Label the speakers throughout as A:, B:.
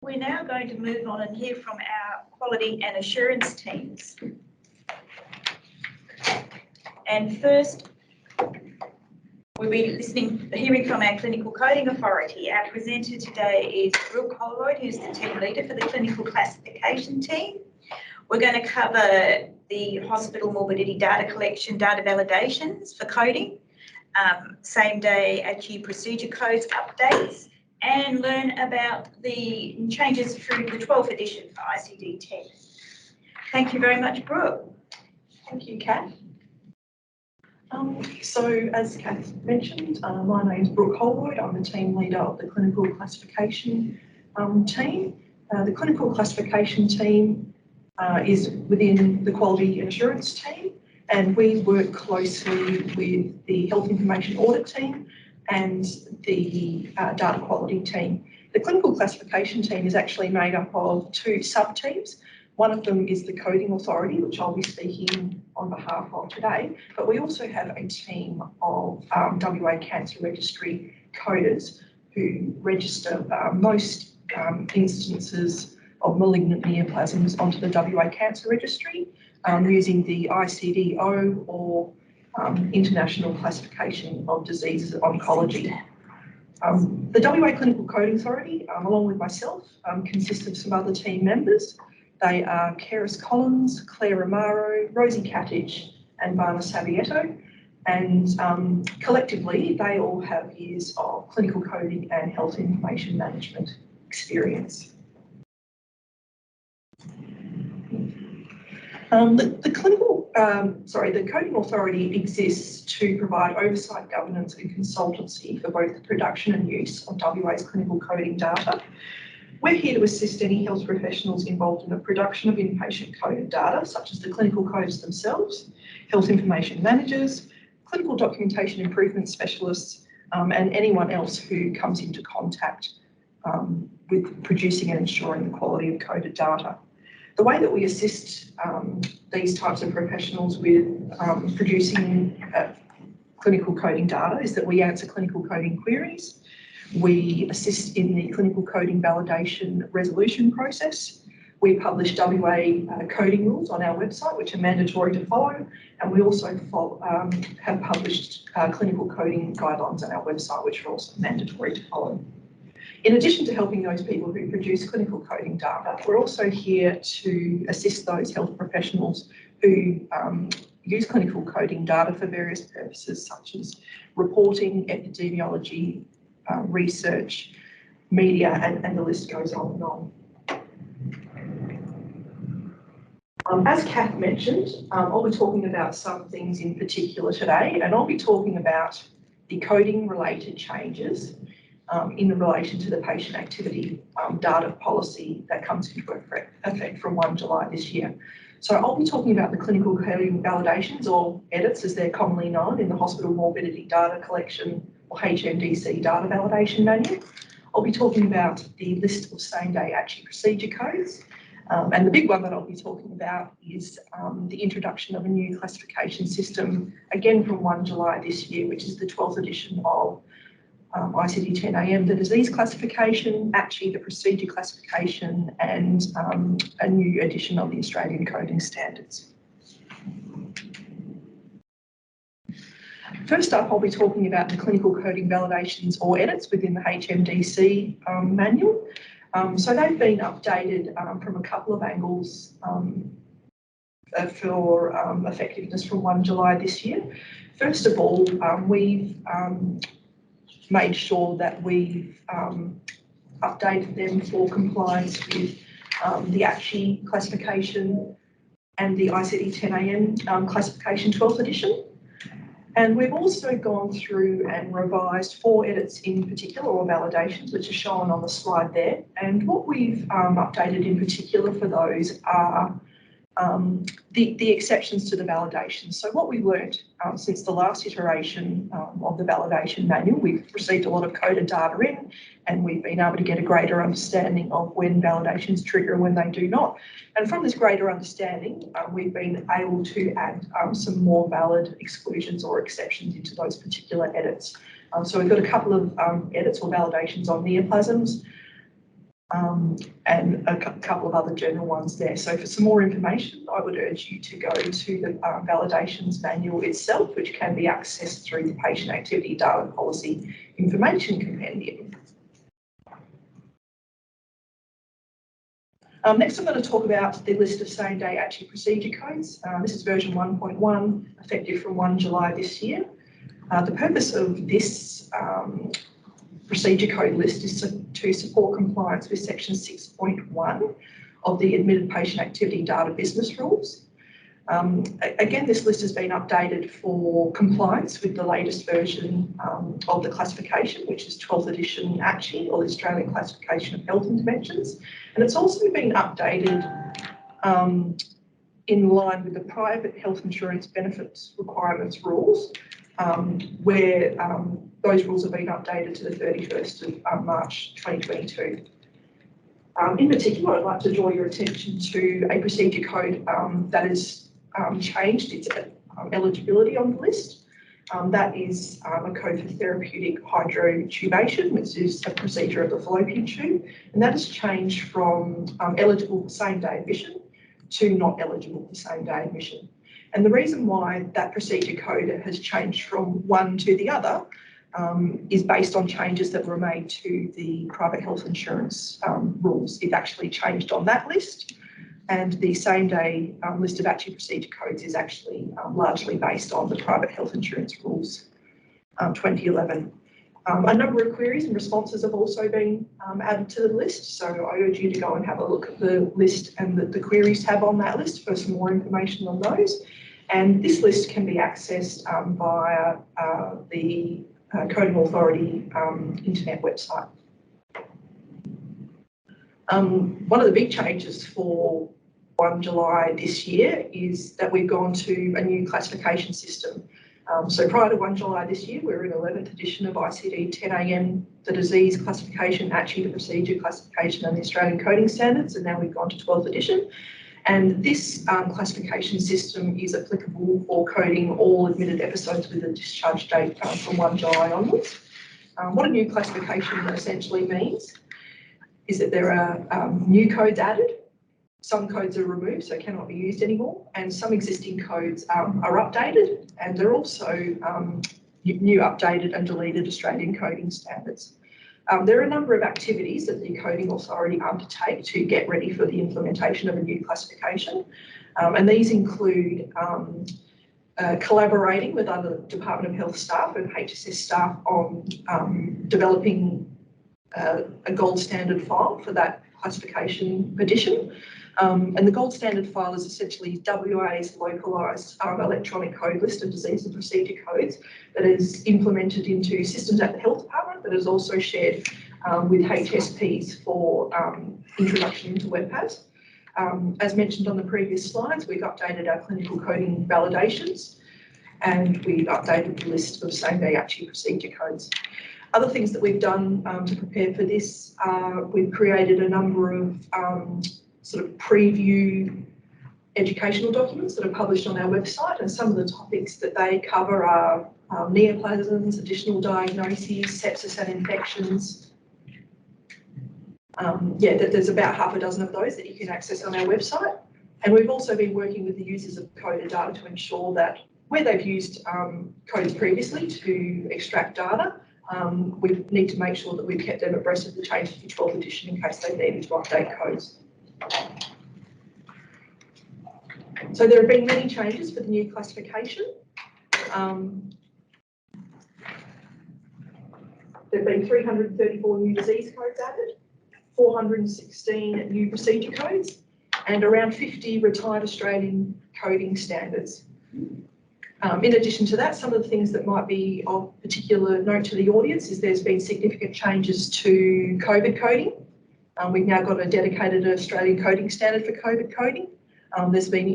A: we're now going to move on and hear from our quality and assurance teams. And first, we'll be hearing from our Clinical Coding Authority. Our presenter today is Brooke Holroyd, who's the team leader for the Clinical Classification team. We're going to cover the hospital morbidity data collection, data validations for coding, same day acute procedure codes updates, and learn about the changes through the 12th edition for ICD-10. Thank you very much, Brooke.
B: Thank you, Kath. So as Kath mentioned, my name is Brooke Holroyd. I'm the team leader of the Clinical Classification team. The Clinical Classification team is within the Quality and Assurance team, and we work closely with the Health Information Audit team and the Data Quality team. The Clinical Classification team is actually made up of two sub-teams. One of them is the Coding Authority, which I'll be speaking on behalf of today, but we also have a team of WA Cancer Registry coders who register most instances of malignant neoplasms onto the WA Cancer Registry using the ICD-10 or International Classification of Diseases of Oncology. The WA Clinical Coding Authority, along with myself, consists of some other team members. They are Keris Collins, Claire Amaro, Rosie Catich and Varna Savietto, and collectively they all have years of clinical coding and health information management experience. The Coding Authority exists to provide oversight, governance and consultancy for both the production and use of WA's clinical coding data. We're here to assist any health professionals involved in the production of inpatient coded data, such as the clinical codes themselves, health information managers, clinical documentation improvement specialists, and anyone else who comes into contact with producing and ensuring the quality of coded data. The way that we assist these types of professionals with producing clinical coding data is that we answer clinical coding queries. We assist in the clinical coding validation resolution process. We publish WA coding rules on our website, which are mandatory to follow, and we also have published clinical coding guidelines on our website, which are also mandatory to follow. In addition to helping those people who produce clinical coding data, we're also here to assist those health professionals who use clinical coding data for various purposes, such as reporting, epidemiology, research, media, and the list goes on and on. As Kath mentioned, I'll be talking about some things in particular today, and I'll be talking about the coding related changes in relation to the patient activity data policy that comes into effect from 1 July this year. So I'll be talking about the clinical coding validations, or edits as they're commonly known, in the Hospital Morbidity Data Collection or HMDC Data Validation Manual. I'll be talking about the list of same-day acute procedure codes. And the big one that I'll be talking about is the introduction of a new classification system, again from 1 July this year, which is the 12th edition of ICD-10-AM, the disease classification, ACHI, the procedure classification, and a new edition of the Australian coding standards. First up, I'll be talking about the clinical coding validations or edits within the HMDC manual. So they've been updated from a couple of angles for effectiveness from 1 July this year. First of all, we've made sure that we've updated them for compliance with the ACHI classification and the ICD-10-AM classification 12th edition. And we've also gone through and revised 4 edits in particular, or validations, which are shown on the slide there. And what we've updated in particular for those are the exceptions to the validation. So what we've learned since the last iteration of the validation manual, we've received a lot of coded data in, and we've been able to get a greater understanding of when validations trigger and when they do not. And from this greater understanding, we've been able to add some more valid exclusions or exceptions into those particular edits. So we've got a couple of edits or validations on neoplasms, and a couple of other general ones there. So for some more information, I would urge you to go to the validations manual itself, which can be accessed through the Patient Activity Data Policy Information Compendium. Next, I'm going to talk about the list of same-day ACCI procedure codes. This is version 1.1, effective from 1 July this year. The purpose of this procedure code list is to support compliance with section 6.1 of the Admitted Patient Activity Data Business Rules. Again, this list has been updated for compliance with the latest version of the classification, which is 12th edition ACCI, or the Australian Classification of Health Interventions. And it's also been updated in line with the Private Health Insurance Benefits Requirements rules, where those rules have been updated to the 31st of March 2022. In particular, I'd like to draw your attention to a procedure code that has changed its eligibility on the list. That is a code for therapeutic hydrotubation, which is a procedure of the fallopian tube, and that has changed from eligible for same-day admission to not eligible for same-day admission. And the reason why that procedure code has changed from one to the other is based on changes that were made to the private health insurance rules. It actually changed on that list, and the same-day list of ACCI procedure codes is actually largely based on the private health insurance rules 2011. A number of queries and responses have also been added to the list, so I urge you to go and have a look at the list and the queries tab on that list for some more information on those. And this list can be accessed via the Coding Authority internet website. One of the big changes for 1 July this year is that we've gone to a new classification system. So prior to 1 July this year, we were in 11th edition of ICD 10AM, the disease classification, ACCI, the procedure classification and the Australian coding standards, and now we've gone to 12th edition. And this classification system is applicable for coding all admitted episodes with a discharge date from 1 July onwards. What a new classification essentially means is that there are new codes added. Some codes are removed, so cannot be used anymore, and some existing codes are updated, and they're also new updated and deleted Australian coding standards. There are a number of activities that the Coding Authority undertake to get ready for the implementation of a new classification, and these include collaborating with other Department of Health staff and HSS staff on developing a gold standard file for that classification edition. And the gold standard file is essentially WA's localised electronic code list of disease and procedure codes that is implemented into systems at the Health Department, but is also shared with HSPs for introduction into WebPAS. As mentioned on the previous slides, we've updated our clinical coding validations, and we've updated the list of same-day ACCI procedure codes. Other things that we've done to prepare for this, we've created a number of sort of preview educational documents that are published on our website, and some of the topics that they cover are neoplasms, additional diagnoses, sepsis and infections. There's about half a dozen of those that you can access on our website. And we've also been working with the users of coded data to ensure that where they've used codes previously to extract data, we need to make sure that we've kept them abreast of the changes to 12th edition in case they needed to update codes. So there have been many changes for the new classification. There have been 334 new disease codes added, 416 new procedure codes, and around 50 retired Australian coding standards. In addition to that, some of the things that might be of particular note to the audience is there's been significant changes to COVID coding. We've now got a dedicated Australian coding standard for COVID coding. There's been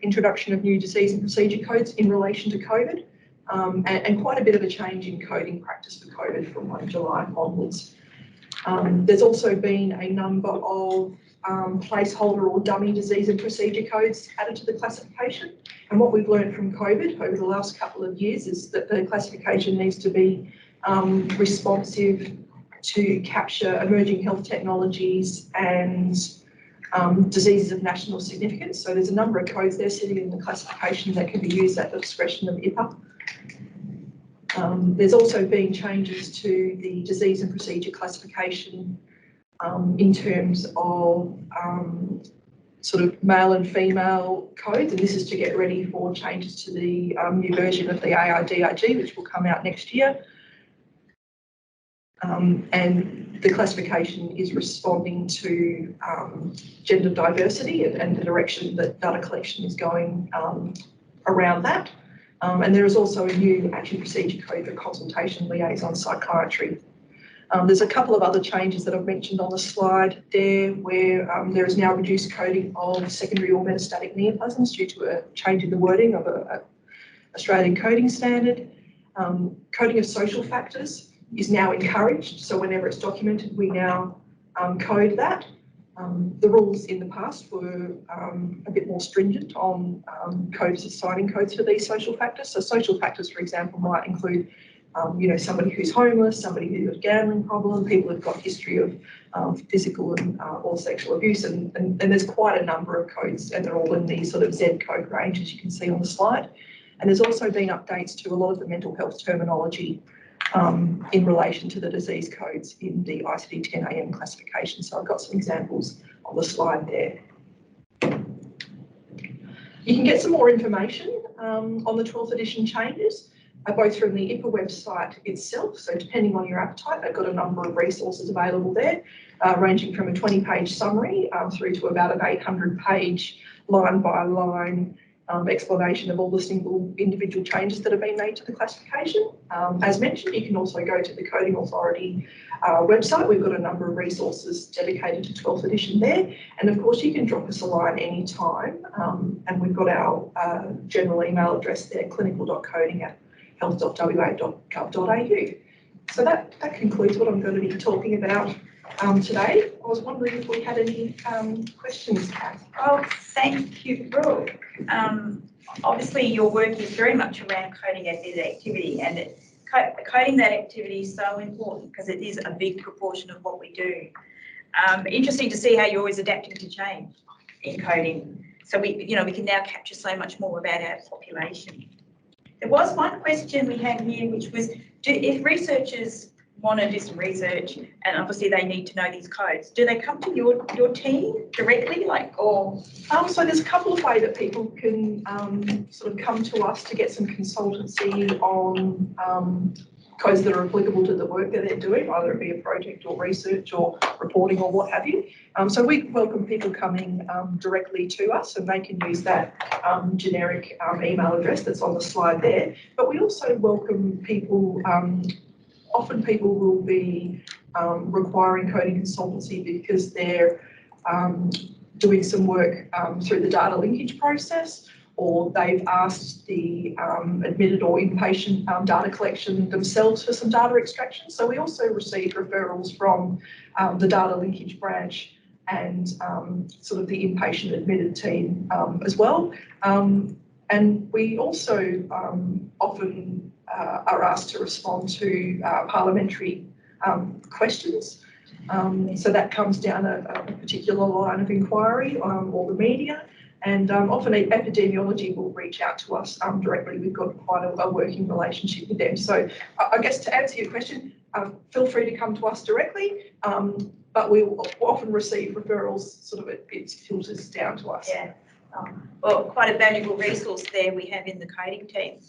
B: introduction of new disease and procedure codes in relation to COVID, and quite a bit of a change in coding practice for COVID from 1 July onwards. There's also been a number of placeholder or dummy disease and procedure codes added to the classification. And what we've learned from COVID over the last couple of years is that the classification needs to be responsive to capture emerging health technologies and diseases of national significance. So there's a number of codes there sitting in the classification that can be used at the discretion of IPA. There's also been changes to the disease and procedure classification in terms of sort of male and female codes, and this is to get ready for changes to the new version of the AIDRG, which will come out next year. And the classification is responding to gender diversity and the direction that data collection is going around that. And there is also a new action procedure code for consultation liaison psychiatry. There's a couple of other changes that I've mentioned on the slide there, where there is now reduced coding of secondary or metastatic neoplasms due to a change in the wording of a Australian coding standard. Coding of social factors is now encouraged, so whenever it's documented, we now code that. The rules in the past were a bit more stringent on assigning codes for these social factors. So social factors, for example, might include somebody who's homeless, somebody who's got a gambling problem, people who've got history of physical and or sexual abuse, and there's quite a number of codes, and they're all in the sort of Z code range, as you can see on the slide. And there's also been updates to a lot of the mental health terminology in relation to the disease codes in the ICD-10-AM classification. So I've got some examples on the slide there. You can get some more information on the 12th edition changes, both from the IPA website itself. So depending on your appetite, they've got a number of resources available there, ranging from a 20-page summary through to about an 800-page line-by-line explanation of all the single individual changes that have been made to the classification. As mentioned, you can also go to the Coding Authority website. We've got a number of resources dedicated to 12th edition there. And of course, you can drop us a line anytime. And we've got our general email address there, clinical.coding@health.wa.gov.au. So that concludes what I'm going to be talking about today. I was wondering if we had any questions, Kath.
A: Oh, thank you, Brooke. Obviously, your work is very much around coding activity, and coding that activity is so important because it is a big proportion of what we do. Interesting to see how you're always adapting to change in coding. So we can now capture so much more about our population. There was one question we had here, which was, if researchers want to do some research, and obviously they need to know these codes, do they come to your team directly,
B: So there's a couple of ways that people can sort of come to us to get some consultancy on codes that are applicable to the work that they're doing, either it be a project or research or reporting or what have you. So we welcome people coming directly to us, and they can use that generic email address that's on the slide there. But we also welcome people. Often people will be requiring coding consultancy because they're doing some work through the data linkage process, or they've asked the admitted or inpatient data collection themselves for some data extraction. So we also receive referrals from the data linkage branch and sort of the inpatient admitted team as well. And we also often are asked to respond to parliamentary questions. So that comes down a particular line of inquiry or the media, and often epidemiology will reach out to us directly. We've got quite a working relationship with them. So I guess to answer your question, feel free to come to us directly, but we will often receive referrals, sort of it filters down to us.
A: Yeah. Well, quite a valuable resource there we have in the coding team.